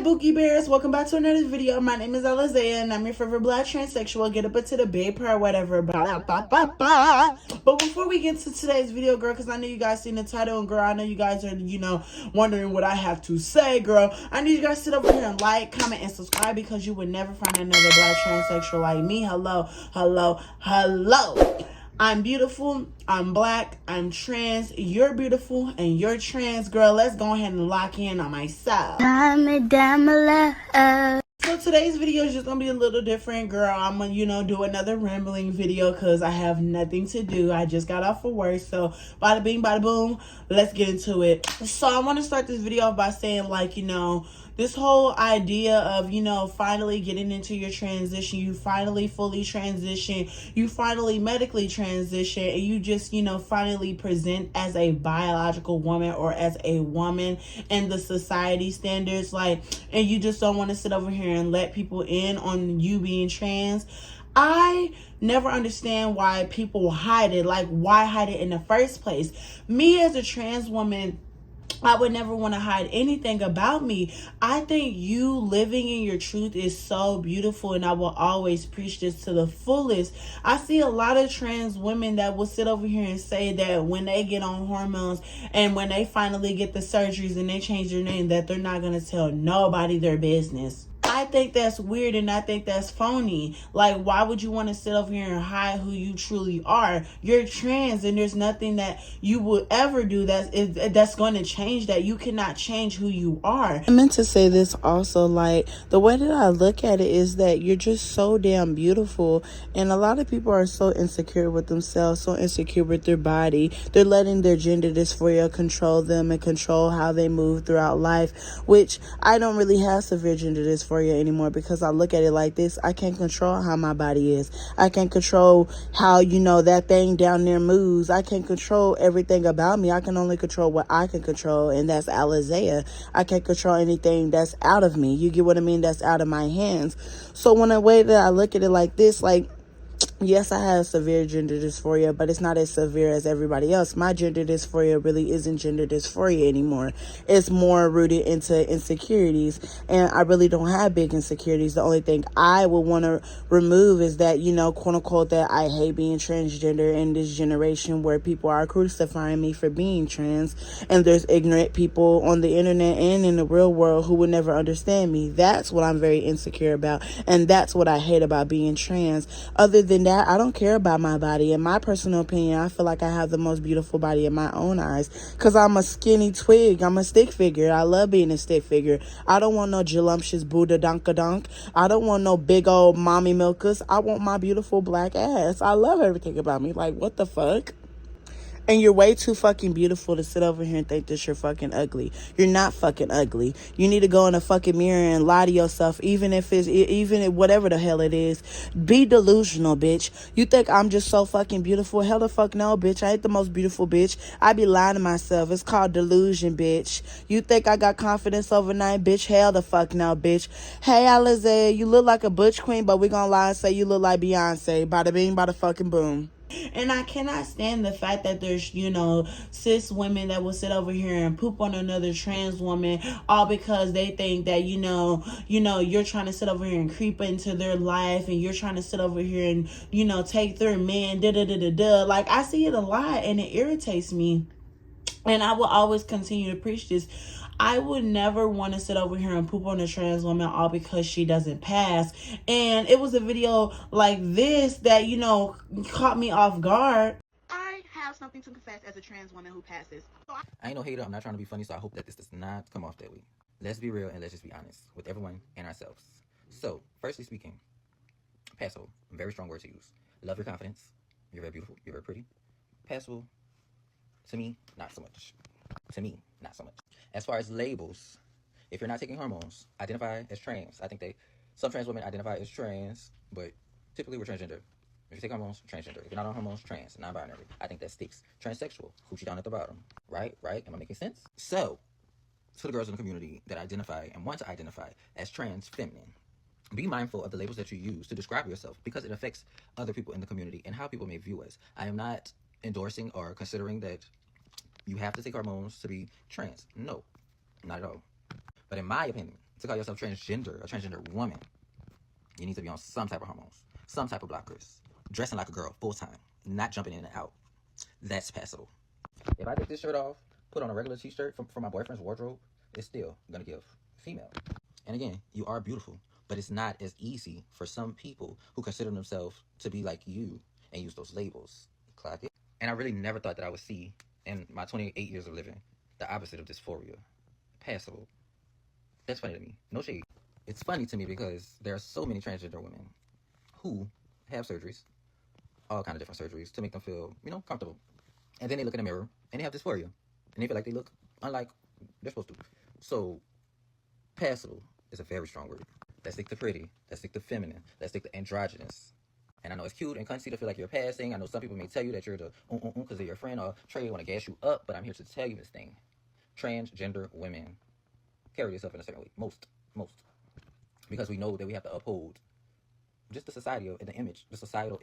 Bookie Bears, welcome back to another video. My name is Alizea and I'm your favorite black transsexual. Get up into the bed prayer, whatever. But before we get to today's video, girl, because I know you guys seen the title, and girl, I know you guys are, wondering what I have to say, girl. I need you guys to sit over here and like, comment, and subscribe, because you would never find another black transsexual like me. Hello. I'm beautiful, I'm black, I'm trans, you're beautiful, and you're trans, girl. Let's go ahead and lock in on myself. So today's video is just gonna be a little different, girl. I'm gonna, do another rambling video because I have nothing to do. I just got off of work, so bada bing, bada boom, let's get into it. So I want to start this video off by saying, this whole idea of, finally getting into your transition, you finally fully transition, you finally medically transition, and you just, finally present as a biological woman or as a woman in the society standards, and you just don't want to sit over here and let people in on you being trans. I never understand why people hide it. Why hide it in the first place? Me as a trans woman, I would never want to hide anything about me. I think you living in your truth is so beautiful, and I will always preach this to the fullest. I see a lot of trans women that will sit over here and say that when they get on hormones and when they finally get the surgeries and they change their name, that they're not going to tell nobody their business. I think that's weird, and I think that's phony. Why would you want to sit over here and hide who you truly are? You're trans, and there's nothing that you will ever do that's going to change that. You cannot change who you are. I meant to say this also, the way that I look at it is that you're just so damn beautiful, and a lot of people are so insecure with themselves, so insecure with their body. They're letting their gender dysphoria control them and control how they move throughout life, which I don't really have severe gender dysphoria anymore, because I look at it like this. I can't control how my body is. I can't control how, that thing down there moves. I can't control everything about me. I can only control what I can control, and that's Alizea. I can't control anything that's out of me. You get what I mean? That's out of my hands. So when the way that I look at it like this, yes, I have severe gender dysphoria, but it's not as severe as everybody else. My gender dysphoria really isn't gender dysphoria anymore. It's more rooted into insecurities, and I really don't have big insecurities. The only thing I would want to remove is that, quote unquote, that I hate being transgender in this generation where people are crucifying me for being trans, and there's ignorant people on the internet and in the real world who would never understand me. That's what I'm very insecure about, and that's what I hate about being trans. Other than that, I don't care about my body. In my personal opinion, I feel like I have the most beautiful body in my own eyes, because I'm a skinny twig. I'm a stick figure. I love being a stick figure. I don't want no jalumpious Buddha donka-donk. I don't want no big old mommy milkers. I want my beautiful black ass. I love everything about me. What the fuck? And you're way too fucking beautiful to sit over here and think that you're fucking ugly. You're not fucking ugly. You need to go in a fucking mirror and lie to yourself, even if whatever the hell it is. Be delusional, bitch. You think I'm just so fucking beautiful? Hell the fuck no, bitch. I ain't the most beautiful bitch. I be lying to myself. It's called delusion, bitch. You think I got confidence overnight, bitch? Hell the fuck no, bitch. Hey, Alizé, you look like a butch queen, but we gonna lie and say you look like Beyonce. Bada bing, bada fucking boom. And I cannot stand the fact that there's, cis women that will sit over here and poop on another trans woman, all because they think that, you're trying to sit over here and creep into their life, and you're trying to sit over here and, take their man, da-da-da-da-da. I see it a lot, and it irritates me. And I will always continue to preach this. I would never want to sit over here and poop on a trans woman all because she doesn't pass. And it was a video like this that, caught me off guard. I have something to confess as a trans woman who passes. I ain't no hater. I'm not trying to be funny, so I hope that this does not come off that way. Let's be real and let's just be honest with everyone and ourselves. So, firstly speaking, passable, very strong word to use. Love your confidence. You're very beautiful. You're very pretty. Passable, to me, not so much. To me, not so much. As far as labels, if you're not taking hormones, identify as trans. I think some trans women identify as trans, but typically we're transgender. If you take hormones, transgender. If you're not on hormones, trans, non-binary. I think that sticks. Transsexual, coochie down at the bottom. Right? Am I making sense? So, to the girls in the community that identify and want to identify as trans feminine, be mindful of the labels that you use to describe yourself, because it affects other people in the community and how people may view us. I am not endorsing or considering that you have to take hormones to be trans. No, not at all. But in my opinion, To call yourself transgender, a transgender woman, you need to be on some type of hormones, some type of blockers, dressing like a girl full time, not jumping in and out. That's passable. If I take this shirt off, put on a regular t-shirt from my boyfriend's wardrobe, it's still gonna give female. And again, you are beautiful, but it's not as easy for some people who consider themselves to be like you and use those labels. Clock it. And I really never thought that I would see in my 28 years of living the opposite of dysphoria. Passable. That's funny to me. No shade. It's funny to me because there are so many transgender women who have surgeries, all kind of different surgeries, to make them feel, comfortable. And then they look in the mirror and they have dysphoria. And they feel like they look unlike they're supposed to. So, passable is a very strong word. Let's stick to pretty. Let's stick to feminine. Let's stick to androgynous. And I know it's cute and cunty to feel like you're passing. I know some people may tell you that you're the because they're your friend or Trey want to gas you up. But I'm here to tell you this thing. Transgender women carry yourself in a certain way. Most. Because we know that we have to uphold just the societal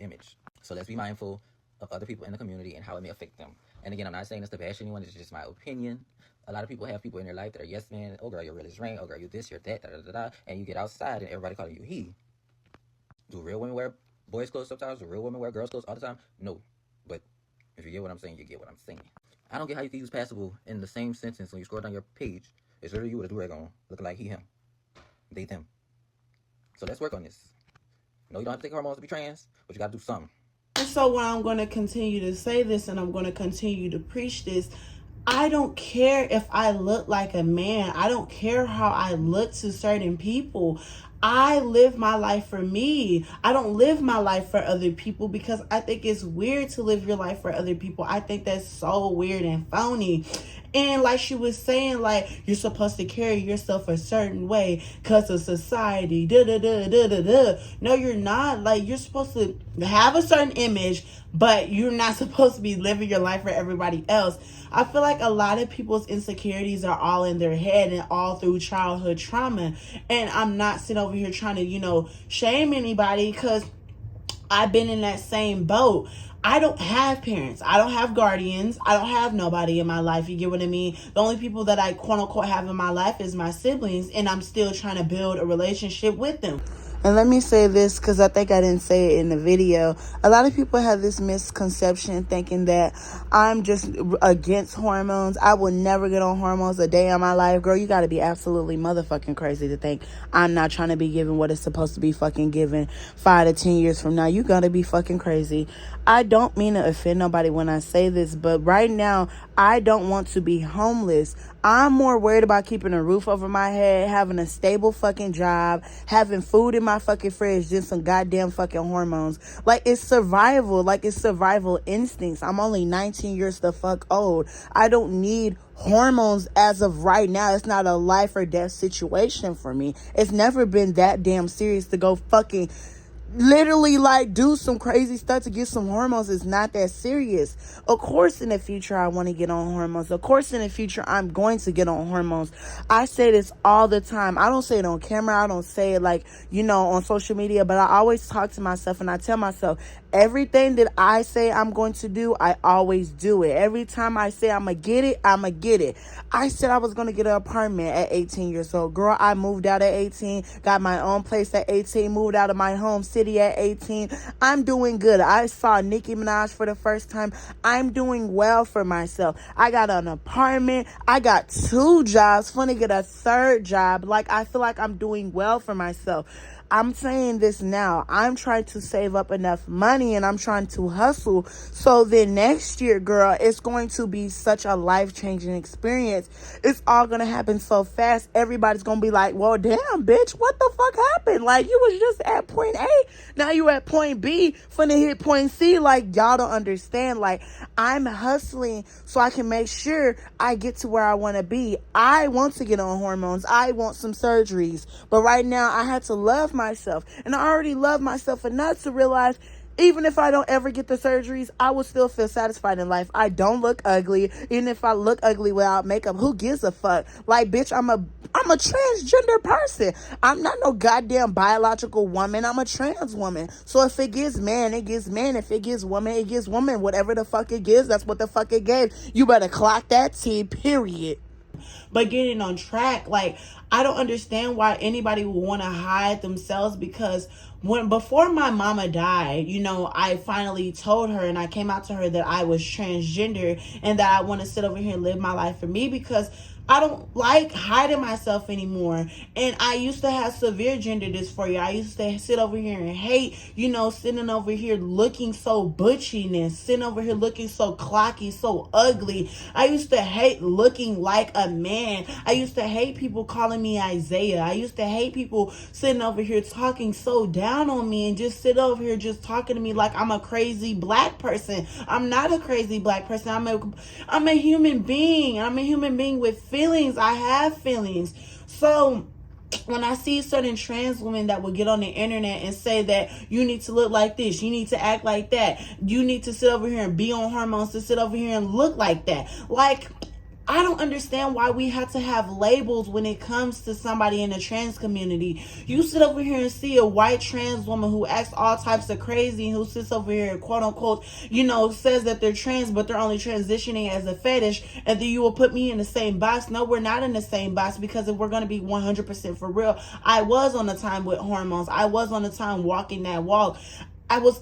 image. So let's be mindful of other people in the community and how it may affect them. And again, I'm not saying this to bash anyone. It's just my opinion. A lot of people have people in their life that are yes men. Oh girl, you're real as rain. Oh girl, you this, you're that, da da da da. And you get outside and everybody calling you he. Do real women wear boys' clothes sometimes? Do real women wear girls' clothes all the time? No. But if you get what I'm saying, you get what I'm saying. I don't get how you can use passable in the same sentence when you scroll down your page. It's literally you with a do-rag on, looking like he, him. They, them. So let's work on this. No, you don't have to take hormones to be trans, but you gotta do something. And so when I'm going to continue to say this and I'm going to continue to preach this, I don't care if I look like a man. I don't care how I look to certain people. I live my life for me. I don't live my life for other people because I think it's weird to live your life for other people. I think that's so weird and phony. And like she was saying, like, you're supposed to carry yourself a certain way because of society. No, you're not. Like, you're supposed to have a certain image, but you're not supposed to be living your life for everybody else. I feel like a lot of people's insecurities are all in their head and all through childhood trauma. And I'm not sitting over here trying to, shame anybody because I've been in that same boat. I don't have parents. I don't have guardians. I don't have nobody in my life. You get what I mean? The only people that I quote unquote have in my life is my siblings, and I'm still trying to build a relationship with them. And let me say this because I think I didn't say it in the video. A lot of people have this misconception thinking that I'm just against hormones. I will never get on hormones a day in my life. Girl, you got to be absolutely motherfucking crazy to think I'm not trying to be given what is supposed to be fucking given 5 to 10 years from now. You got to be fucking crazy. I don't mean to offend nobody when I say this, but right now, I don't want to be homeless. I'm more worried about keeping a roof over my head, having a stable fucking job, having food in my fucking fridge than some goddamn fucking hormones. Like, it's survival. Like, it's survival instincts. I'm only 19 years the fuck old. I don't need hormones as of right now. It's not a life or death situation for me. It's never been that damn serious to go fucking literally like do some crazy stuff to get some hormones. Is not that serious. Of course in the future I want to get on hormones. Of course in the future I'm going to get on hormones. I say this all the time. I don't say it on camera. I don't say it like, on social media, but I always talk to myself and I tell myself everything that I say I'm going to do, I always do it. Every time I say I'm going to get it, I'm going to get it. I said I was going to get an apartment at 18 years old. Girl, I moved out at 18, got my own place at 18, moved out of my home city at 18. I'm doing good. I saw Nicki Minaj for the first time. I'm doing well for myself. I got an apartment. I got 2 jobs. Funny, get a 3rd job. Like, I feel like I'm doing well for myself. I'm saying this now. I'm trying to save up enough money and I'm trying to hustle. So then next year, girl, it's going to be such a life-changing experience. It's all going to happen so fast. Everybody's going to be like, well, damn, bitch, what the fuck happened? Like, you was just at point A. Now you at point B, finna hit point C. Like, y'all don't understand. Like, I'm hustling so I can make sure I get to where I want to be. I want to get on hormones. I want some surgeries. But right now, I had to love myself. And I already love myself enough to realize even if I don't ever get the surgeries, I will still feel satisfied in life. I don't look ugly. Even if I look ugly without makeup, who gives a fuck? Like, bitch, I'm a transgender person. I'm not no goddamn biological woman. I'm a trans woman. So if it gives man, it gives man. If it gives woman, it gives woman. Whatever the fuck it gives, that's what the fuck it gave. You better clock that T, period. But getting on track, like, I don't understand why anybody would want to hide themselves, because before my mama died, I finally told her and I came out to her that I was transgender and that I want to sit over here and live my life for me, because I don't like hiding myself anymore. And I used to have severe gender dysphoria. I used to sit over here and hate, sitting over here looking so butchiness, sitting over here looking so clocky, so ugly. I used to hate looking like a man. I used to hate people calling me Isaiah. I used to hate people sitting over here talking so down on me and just sit over here just talking to me like I'm a crazy black person. I'm not a crazy black person. I'm a human being. I'm a human being with feelings. I have feelings. So when I see certain trans women that will get on the internet and say that you need to look like this, you need to act like that, you need to sit over here and be on hormones to sit over here and look like that. Like, I don't understand why we have to have labels when it comes to somebody in the trans community. You sit over here and see a white trans woman who acts all types of crazy, who sits over here and quote unquote, says that they're trans, but they're only transitioning as a fetish. And then you will put me in the same box. No, we're not in the same box, because if we're going to be 100% for real, I was on the time with hormones. I was on the time walking that walk. I was,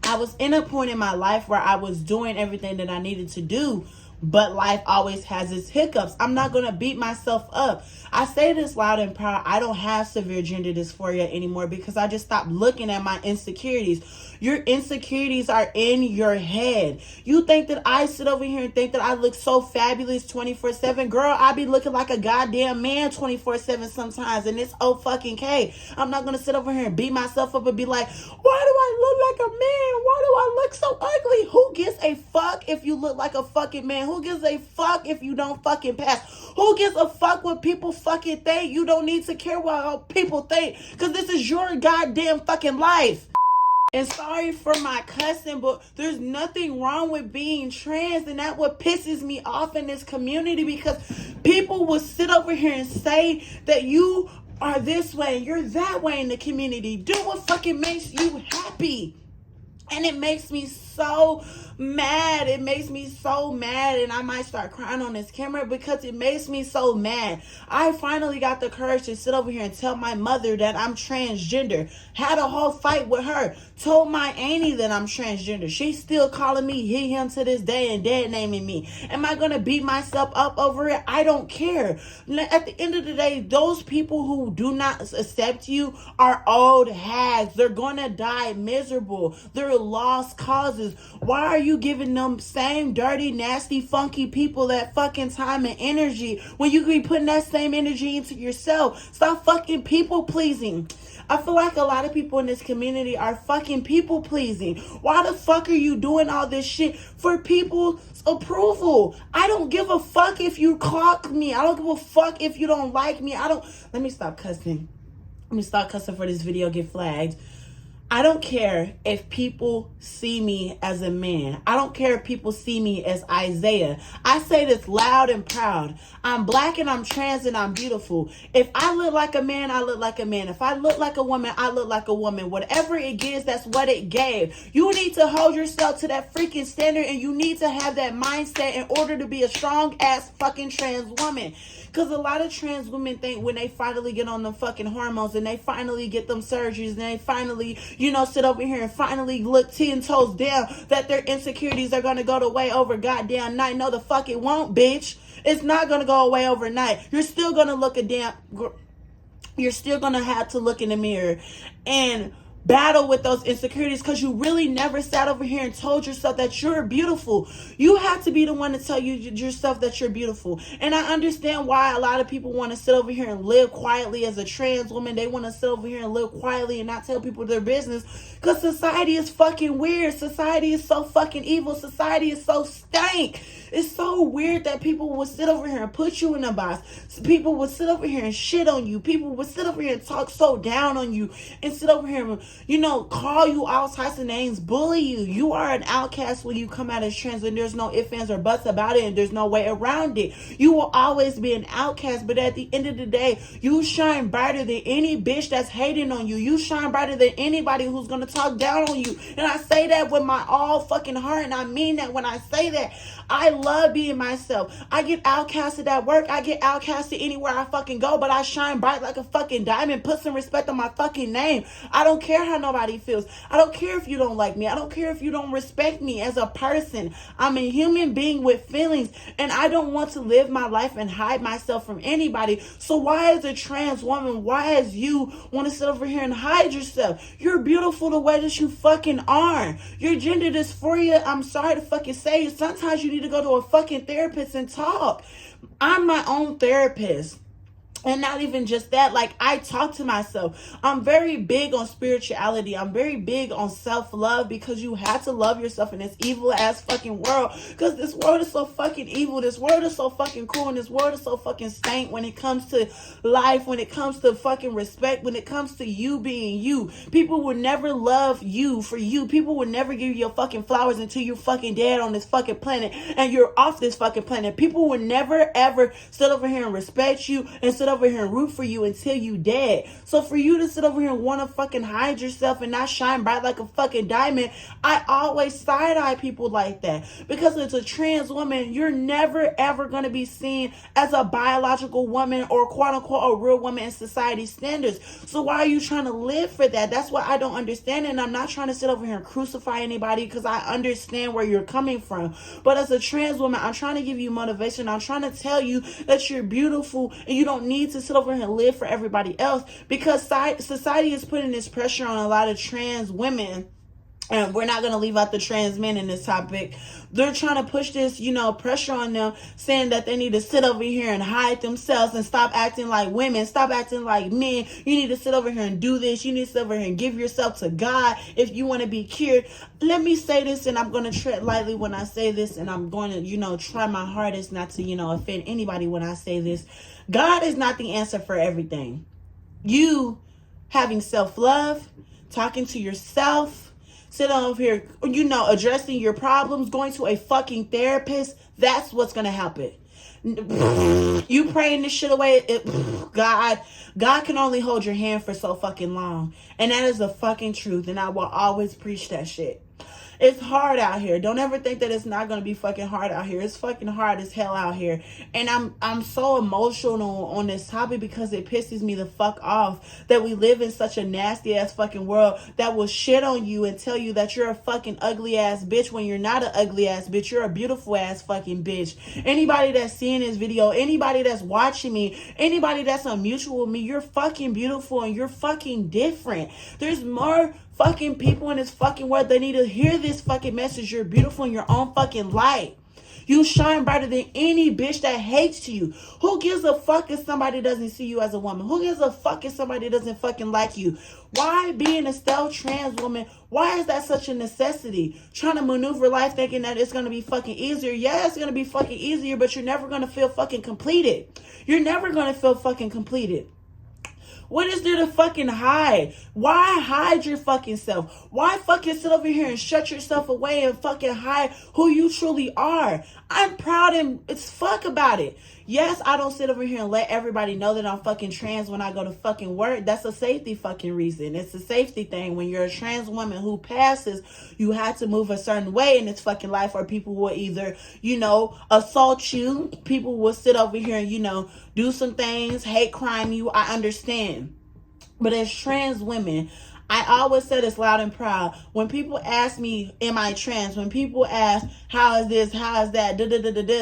I was in a point in my life where I was doing everything that I needed to do, but life always has its hiccups. I'm not going to beat myself up. I say this loud and proud. I don't have severe gender dysphoria anymore because I just stopped looking at my insecurities. Your insecurities are in your head. You think that I sit over here and think that I look so fabulous 24/7. Girl, I be looking like a goddamn man 24/7 sometimes, and it's okay. I'm not going to sit over here and beat myself up and be like, why do I look like a man? Why do I look so ugly? Who gives a fuck if you look like a fucking man? Who gives a fuck if you don't fucking pass? Who gives a fuck what people fucking think? You don't need to care what people think, because this is your goddamn fucking life. And sorry for my cussing, but there's nothing wrong with being trans. And that's what pisses me off in this community, because people will sit over here and say that you are this way, you're that way in the community. Do what fucking makes you happy. And it makes me so mad. It makes me so mad. And I might start crying on this camera because it makes me so mad. I finally got the courage to sit over here and tell my mother that I'm transgender. Had a whole fight with her. Told my auntie that I'm transgender. She's still calling me he, him to this day and dead naming me. Am I going to beat myself up over it? I don't care. At the end of the day, those people who do not accept you are old hags. They're going to die miserable. They're lost causes. Why are you giving them same dirty, nasty, funky people that fucking time and energy when you could be putting that same energy into yourself? Stop fucking people pleasing. I feel like a lot of people in this community are fucking people pleasing. Why the fuck are you doing all this shit for people's approval? I don't give a fuck if you clock me. I don't give a fuck if you don't like me. Let me stop cussing. Let me stop cussing for this video get flagged. I don't care if people see me as a man. I don't care if people see me as Isaiah. I say this loud and proud. I'm black and I'm trans and I'm beautiful. If I look like a man, I look like a man. If I look like a woman, I look like a woman. Whatever it gives, that's what it gave. You need to hold yourself to that freaking standard, and you need to have that mindset in order to be a strong ass fucking trans woman. Because a lot of trans women think when they finally get on the fucking hormones and they finally get them surgeries and they finally, sit over here and finally look 10 toes down, that their insecurities are going to go away over goddamn night. No, the fuck it won't, bitch. It's not going to go away overnight. You're still going to you're still going to have to look in the mirror and battle with those insecurities, because you really never sat over here and told yourself that you're beautiful. You have to be the one to tell yourself that you're beautiful. And I understand why a lot of people want to sit over here and live quietly as a trans woman. They want to sit over here and live quietly and not tell people their business, because society is fucking weird. Society is so fucking evil. Society is so stank. It's so weird that people will sit over here and put you in a box. People will sit over here and shit on you. People will sit over here and talk so down on you and sit over here and call you all types of names, bully you. You are an outcast when you come out as trans, and there's no ifs, ands, or buts about it, and there's no way around it. You will always be an outcast, but at the end of the day, you shine brighter than any bitch that's hating on you. You shine brighter than anybody who's gonna talk down on you. And I say that with my all fucking heart, and I mean that when I say that. I love being myself. I get outcasted at work. I get outcasted anywhere I fucking go, but I shine bright like a fucking diamond. Put some respect on my fucking name. I don't care how nobody feels. I don't care if you don't like me. I don't care if you don't respect me as a person. I'm a human being with feelings, and I don't want to live my life and hide myself from anybody. So why as a trans woman, why as you want to sit over here and hide yourself? You're beautiful the way that you fucking are. Your gender dysphoria, I'm sorry to fucking say, sometimes you need to go to a fucking therapist and talk. I'm my own therapist. And not even just that, like, I talk to myself. I'm very big on spirituality. I'm very big on self-love, because you have to love yourself in this evil ass fucking world. Because this world is so fucking evil. This world is so fucking cool. And this world is so fucking stank when it comes to life, when it comes to fucking respect, when it comes to you being you. People will never love you for you. People will never give you your fucking flowers until you're fucking dead on this fucking planet and you're off this fucking planet. People will never ever sit over here and respect you and sit over here and root for you until you dead. So for you to sit over here and want to fucking hide yourself and not shine bright like a fucking diamond, I always side-eye people like that. Because as a trans woman, you're never ever going to be seen as a biological woman or quote-unquote a real woman in society standards. So why are you trying to live for that? That's what I don't understand. And I'm not trying to sit over here and crucify anybody, because I understand where you're coming from. But as a trans woman, I'm trying to give you motivation. I'm trying to tell you that you're beautiful and you don't need to sit over here and live for everybody else, because society is putting this pressure on a lot of trans women. And we're not going to leave out the trans men in this topic. They're trying to push this, pressure on them, saying that they need to sit over here and hide themselves and stop acting like women, stop acting like men. You need to sit over here and do this. You need to sit over here and give yourself to God if you want to be cured. Let me say this, and I'm going to tread lightly when I say this, and I'm going to, try my hardest not to, offend anybody when I say this. God is not the answer for everything. You having self-love, talking to yourself, sitting over here, addressing your problems, going to a fucking therapist, that's what's going to happen. You praying this shit away, God can only hold your hand for so fucking long. And that is the fucking truth. And I will always preach that shit. It's hard out here. Don't ever think that it's not going to be fucking hard out here. It's fucking hard as hell out here. And I'm so emotional on this topic, because it pisses me the fuck off that we live in such a nasty ass fucking world that will shit on you and tell you that you're a fucking ugly ass bitch when you're not an ugly ass bitch. You're a beautiful ass fucking bitch. Anybody that's seeing this video, anybody that's watching me, anybody that's on mutual with me, you're fucking beautiful and you're fucking different. There's more fucking people in this fucking world that need to hear this fucking message. You're beautiful in your own fucking light. You shine brighter than any bitch that hates you. Who gives a fuck if somebody doesn't see you as a woman? Who gives a fuck if somebody doesn't fucking like you? Why being a stealth trans woman, why is that such a necessity? Trying to maneuver life thinking that it's going to be fucking easier. Yeah, it's going to be fucking easier, but you're never going to feel fucking completed. You're never going to feel fucking completed. What is there to fucking hide? Why hide your fucking self? Why fucking sit over here and shut yourself away and fucking hide who you truly are? I'm proud and it's fuck about it. Yes, I don't sit over here and let everybody know that I'm fucking trans when I go to fucking work. That's a safety fucking reason. It's a safety thing. When you're a trans woman who passes, you have to move a certain way in this fucking life, or people will either, assault you. People will sit over here and, do some things, hate crime you. I understand. But as trans women, I always say this loud and proud. When people ask me, am I trans? When people ask, how is this? How is that?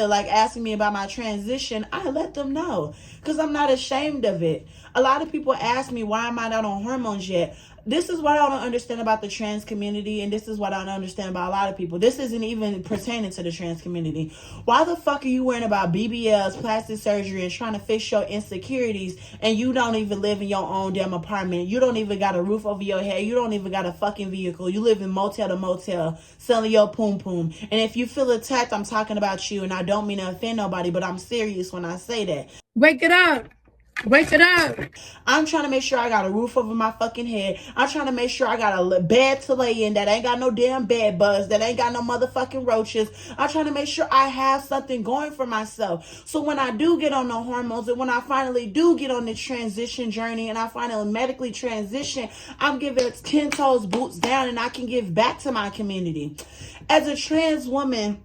Like asking me about my transition, I let them know. Because I'm not ashamed of it. A lot of people ask me, why am I not on hormones yet? This is what I don't understand about the trans community, and this is what I don't understand about a lot of people. This isn't even pertaining to the trans community. Why the fuck are you worrying about BBLs, plastic surgery, and trying to fix your insecurities, and you don't even live in your own damn apartment? You don't even got a roof over your head. You don't even got a fucking vehicle. You live in motel to motel, selling your poom poom. And if you feel attacked, I'm talking about you, and I don't mean to offend nobody, but I'm serious when I say that. Wake it up. Wake it up. I'm trying to make sure I got a roof over my fucking head. I'm trying to make sure I got a bed to lay in that ain't got no damn bed bugs, that ain't got no motherfucking roaches. I'm trying to make sure I have something going for myself. So when I do get on the hormones and when I finally do get on the transition journey and I finally medically transition, I'm giving 10 toes boots down and I can give back to my community. As a trans woman,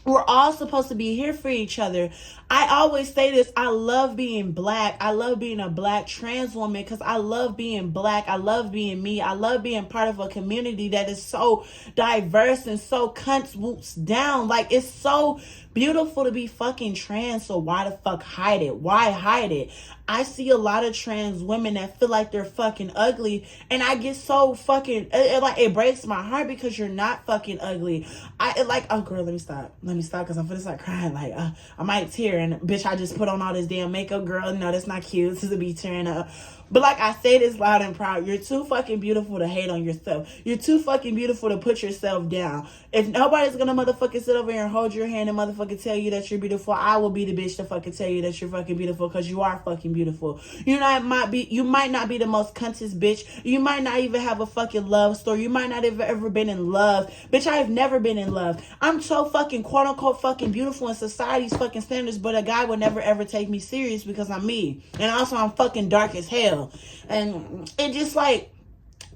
we're all supposed to be here for each other. I always say this. I love being black. I love being a black trans woman because I love being black. I love being me. I love being part of a community that is so diverse and so cunts whoops down. Like, it's so beautiful to be fucking trans. So why the fuck hide it? Why hide it? I see a lot of trans women that feel like they're fucking ugly, and I get so fucking it breaks my heart because you're not fucking ugly. Oh girl, let me stop because I'm finna start crying. Like I might tear, and bitch, I just put on all this damn makeup, girl. No, that's not cute. This is a be tearing up. But like I say this loud and proud, you're too fucking beautiful to hate on yourself. You're too fucking beautiful to put yourself down. If nobody's gonna motherfucking sit over here and hold your hand and motherfucking tell you that you're beautiful, I will be the bitch to fucking tell you that you're fucking beautiful because you are fucking beautiful. You might not be the most cuntest bitch. You might not even have a fucking love story. You might not have ever been in love. Bitch, I have never been in love. I'm so fucking quote unquote fucking beautiful in society's fucking standards, but a guy would never ever take me serious because I'm me. And also I'm fucking dark as hell. And it just like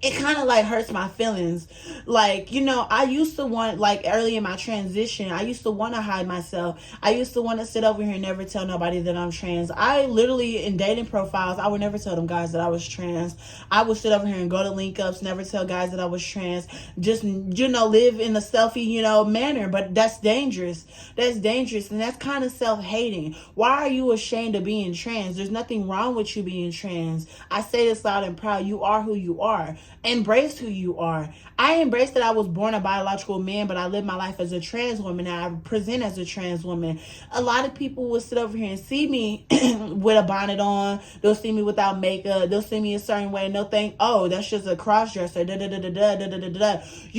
it kind of like hurts my feelings. Like, you know, I used to want, like early in my transition, I used to want to hide myself. I used to want to sit over here and never tell nobody that I'm trans. I literally, in dating profiles, I would never tell them guys that I was trans. I would sit over here and go to link ups, never tell guys that I was trans. Just, you know, live in a selfie, you know, manner. But that's dangerous. That's dangerous. And that's kind of self-hating. Why are you ashamed of being trans? There's nothing wrong with you being trans. I say this loud and proud. You are who you are. Embrace who you are. I embrace that I was born a biological man, but I live my life as a trans woman and I present as a trans woman. A lot of people will sit over here and see me with a bonnet on. They'll see me without makeup. They'll see me a certain way and they'll think, oh, that's just a cross-dresser. You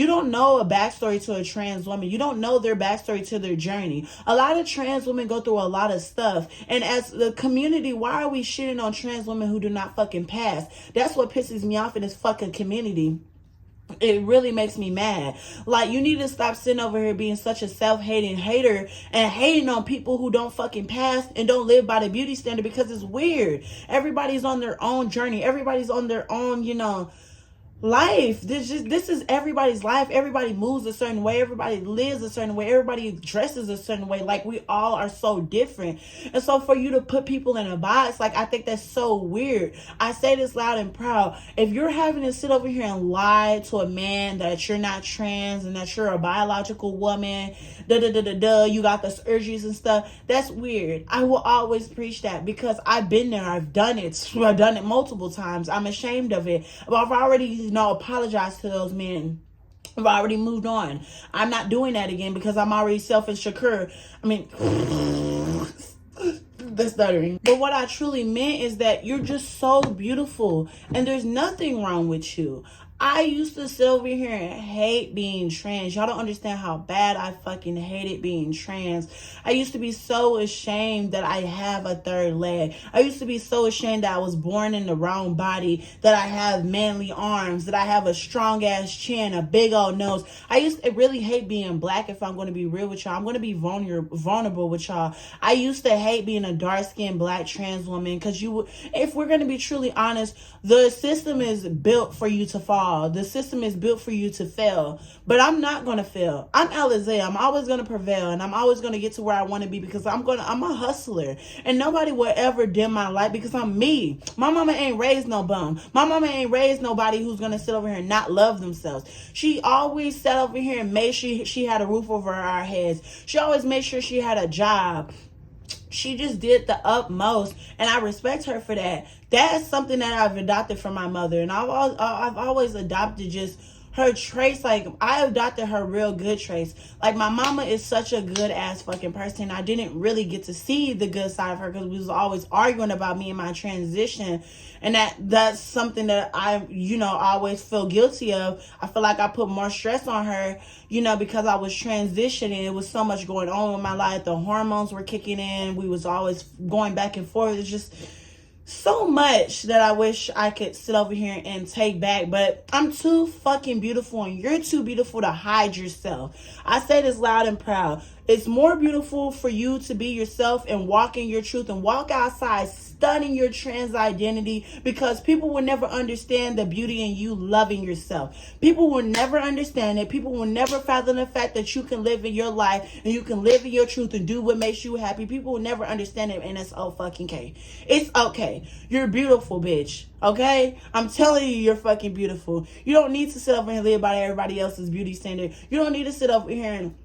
don't know a backstory to a trans woman. You don't know their backstory to their journey. A lot of trans women go through a lot of stuff. And as the community, why are we shitting on trans women who do not fucking pass? That's what pisses me off in this fucking community. It really makes me mad. Like, you need to stop sitting over here being such a self-hating hater and hating on people who don't fucking pass and don't live by the beauty standard because it's weird. Everybody's on their own journey. Everybody's on their own, you know, life. This is everybody's life. Everybody moves a certain way. Everybody lives a certain way. Everybody dresses a certain way. Like, we all are so different. And so for you to put people in a box, like, I think that's so weird. I say this loud and proud. If you're having to sit over here and lie to a man that you're not trans and that you're a biological woman, you got the surgeries and stuff, that's weird. I will always preach that because I've been there. I've done it. I've done it multiple times. I'm ashamed of it. But I've already apologize to those men. I've already moved on. I'm not doing that again because I'm already self-insecure. I mean, the stuttering. But what I truly meant is that you're just so beautiful and there's nothing wrong with you. I used to sit over here and hate being trans. Y'all don't understand how bad I fucking hated being trans. I used to be so ashamed that I have a third leg. I used to be so ashamed that I was born in the wrong body, that I have manly arms, that I have a strong ass chin, a big old nose. I used to really hate being black, if I'm going to be real with y'all. I'm going to be vulnerable with y'all. I used to hate being a dark-skinned black trans woman because if we're going to be truly honest, the system is built for you to fall. The system is built for you to fail. But I'm not going to fail. I'm Alizé. I'm always going to prevail. And I'm always going to get to where I want to be because I'm a hustler. And nobody will ever dim my light because I'm me. My mama ain't raised no bum. My mama ain't raised nobody who's going to sit over here and not love themselves. She always sat over here and made sure she had a roof over our heads. She always made sure she had a job. She just did the utmost, and I respect her for that. That's something that I've adopted from my mother, and I've always adopted just her traits. Like, I adopted her real good traits. Like, my mama is such a good ass fucking person. I didn't really get to see the good side of her because we was always arguing about me and my transition. And that's something that I, always feel guilty of. I feel like I put more stress on her, because I was transitioning. It was so much going on in my life. The hormones were kicking in. We was always going back and forth. It's just, so much that I wish I could sit over here and take back, but I'm too fucking beautiful and you're too beautiful to hide yourself. I say this loud and proud. It's more beautiful for you to be yourself and walk in your truth and walk outside stunning your trans identity, because people will never understand the beauty in you loving yourself. People will never understand it. People will never fathom the fact that you can live in your life and you can live in your truth and do what makes you happy. People will never understand it, and it's oh fucking okay. It's okay. You're beautiful, bitch. Okay? I'm telling you, you're fucking beautiful. You don't need to sit over here and live by everybody else's beauty standard. You don't need to sit over here and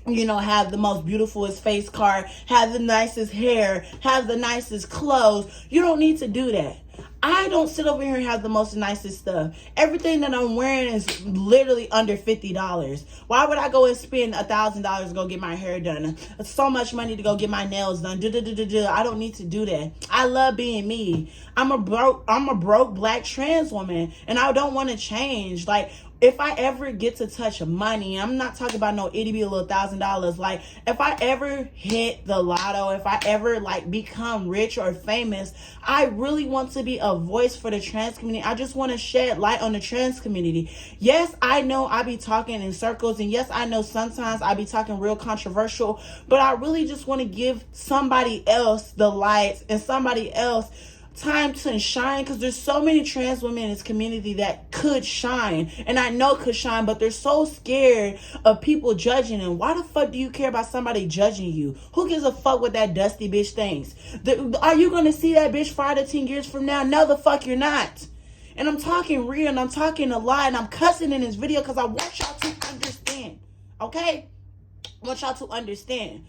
have the most beautifulest face card, have the nicest hair, have the nicest clothes. You don't need to do that. I don't sit over here and have the most nicest stuff. Everything that I'm wearing is literally under $50. Why would I go and spend $1,000 to go get my hair done? It's so much money to go get my nails done. I don't need to do that. I love being me. I'm a broke black trans woman, and I don't want to change. Like, if I ever get to touch money, I'm not talking about no itty bitty little $1,000. Like, if I ever hit the lotto, if I ever like become rich or famous, I really want to be a voice for the trans community. I just want to shed light on the trans community. Yes, I know I be talking in circles, and yes, I know sometimes I be talking real controversial, but I really just want to give somebody else the lights and somebody else time to shine, because there's so many trans women in this community that could shine, and I know could shine, but they're so scared of people judging them. Why the fuck do you care about somebody judging you? Who gives a fuck what that dusty bitch thinks? Are you gonna see that bitch 5 to 10 years from now? No, the fuck you're not. And I'm talking real, and I'm talking a lie, and I'm cussing in this video because I want y'all to understand. Okay? I want y'all to understand.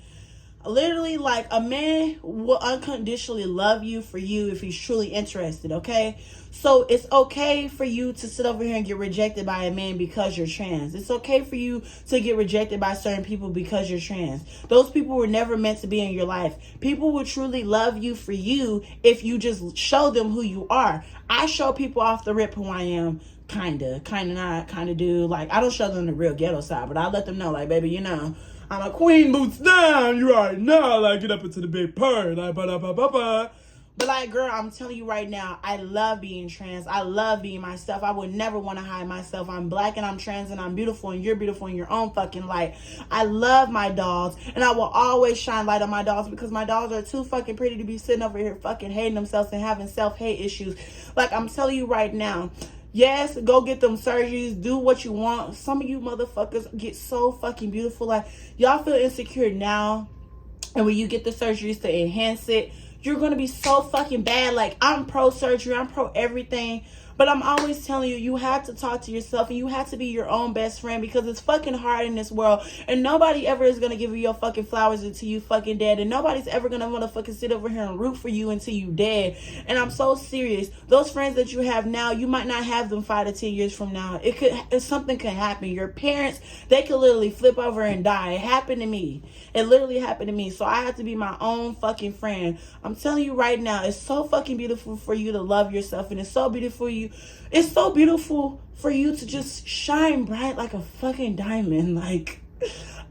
Literally, like, a man will unconditionally love you for you if he's truly interested, okay? So it's okay for you to sit over here and get rejected by a man because you're trans. It's okay for you to get rejected by certain people because you're trans. Those people were never meant to be in your life. People will truly love you for you if you just show them who you are. I show people off the rip who I am. Kinda not, kinda do. Like, I don't show them the real ghetto side, but I let them know, like, baby, I'm a queen, boots down. You already know. Like, get up into the big part. Like, ba-da-ba-ba-ba. But, like, girl, I'm telling you right now, I love being trans. I love being myself. I would never want to hide myself. I'm black and I'm trans and I'm beautiful and you're beautiful in your own fucking light. I love my dogs, and I will always shine light on my dogs because my dogs are too fucking pretty to be sitting over here fucking hating themselves and having self-hate issues. Like, I'm telling you right now, yes, go get them surgeries. Do what you want. Some of you motherfuckers get so fucking beautiful. Like, y'all feel insecure now, and when you get the surgeries to enhance it, you're going to be so fucking bad. Like, I'm pro surgery. I'm pro everything. But I'm always telling you, you have to talk to yourself and you have to be your own best friend, because it's fucking hard in this world. And nobody ever is going to give you your fucking flowers until you fucking dead. And nobody's ever going to motherfucking sit over here and root for you until you dead. And I'm so serious. Those friends that you have now, you might not have them 5 to 10 years from now. Something could happen. Your parents, they could literally flip over and die. It happened to me. It literally happened to me. So I have to be my own fucking friend. I'm telling you right now, it's so fucking beautiful for you to love yourself. And it's so beautiful for you to just shine bright like a fucking diamond. Like,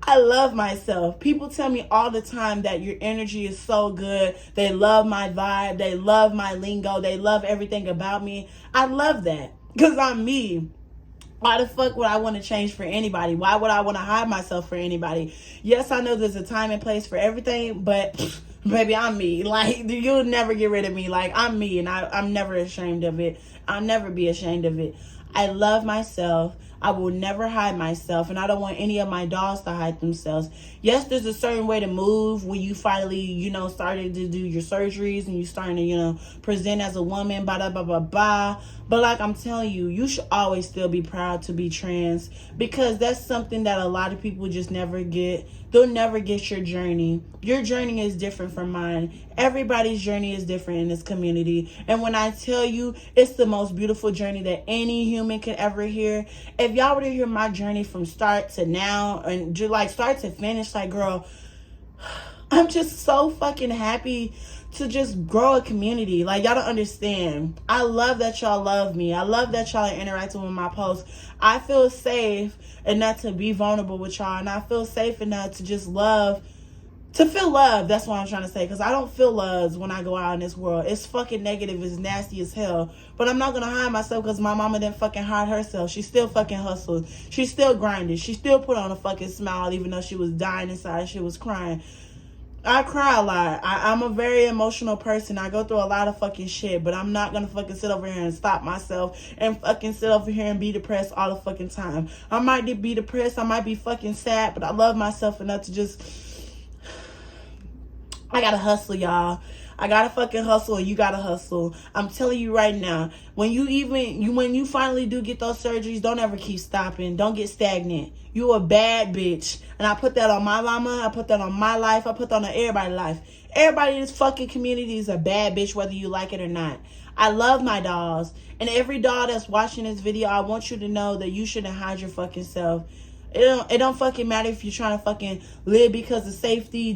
I love myself. People tell me all the time that your energy is so good. They love my vibe. They love my lingo. They love everything about me. I love that because I'm me. Why the fuck would I want to change for anybody? Why would I want to hide myself for anybody? Yes, I know there's a time and place for everything, but baby, I'm me. Like, you'll never get rid of me. Like, I'm me, and I'm never ashamed of it. I'll never be ashamed of it. I love myself. I will never hide myself, and I don't want any of my dogs to hide themselves. Yes, there's a certain way to move when you finally, started to do your surgeries and you starting to, present as a woman, blah, blah, blah, blah. But like I'm telling you, you should always still be proud to be trans, because that's something that a lot of people just never get. They'll never get your journey. Your journey is different from mine. Everybody's journey is different in this community. And when I tell you, it's the most beautiful journey that any human could ever hear. If y'all were to hear my journey from start to now, and just like start to finish, like, girl, I'm just so fucking happy to just grow a community. Like, y'all don't understand. I love that y'all love me. I love that y'all are interacting with my posts. I feel safe enough to be vulnerable with y'all, and I feel safe enough to just love To feel love, that's what I'm trying to say. Because I don't feel love when I go out in this world. It's fucking negative. It's nasty as hell. But I'm not going to hide myself because my mama didn't fucking hide herself. She still fucking hustled. She still grinded. She still put on a fucking smile even though she was dying inside. She was crying. I cry a lot. I'm a very emotional person. I go through a lot of fucking shit, but I'm not gonna fucking sit over here and stop myself and fucking sit over here and be depressed all the fucking time. I might be depressed. I might be fucking sad, but I love myself enough to just... I gotta hustle, y'all. I gotta fucking hustle, and you gotta hustle. I'm telling you right now, when you finally do get those surgeries, don't ever keep stopping. Don't get stagnant. You a bad bitch. And I put that on my llama. I put that on my life. I put that on everybody's life. Everybody in this fucking community is a bad bitch, whether you like it or not. I love my dolls. And every doll that's watching this video, I want you to know that you shouldn't hide your fucking self. It don't fucking matter if you're trying to fucking live because of safety. I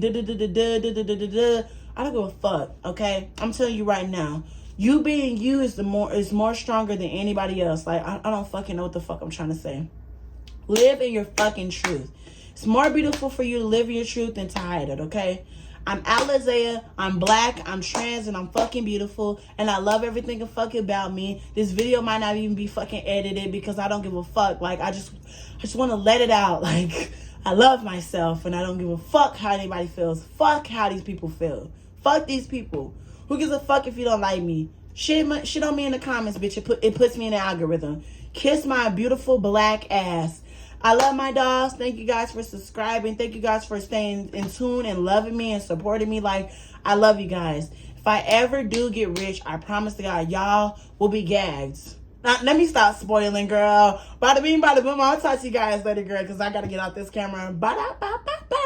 don't give a fuck, okay? I'm telling you right now. You being you is more stronger than anybody else. Like, I don't fucking know what the fuck I'm trying to say. Live in your fucking truth. It's more beautiful for you to live in your truth than to hide it, okay? I'm Alizea, I'm black, I'm trans, and I'm fucking beautiful, and I love everything fucking about me. This video might not even be fucking edited because I don't give a fuck. Like, I just want to let it out. Like, I love myself, and I don't give a fuck how anybody feels. Fuck how these people feel. Fuck these people. Who gives a fuck if you don't like me? Shit on me in the comments, bitch. It puts me in the algorithm. Kiss my beautiful black ass. I love my dolls. Thank you guys for subscribing. Thank you guys for staying in tune and loving me and supporting me. Like, I love you guys. If I ever do get rich, I promise to God, y'all will be gagged. Now, let me stop spoiling, girl. Bada bing, bada boom. I'll talk to you guys later, girl, because I got to get out this camera. Bada ba ba ba.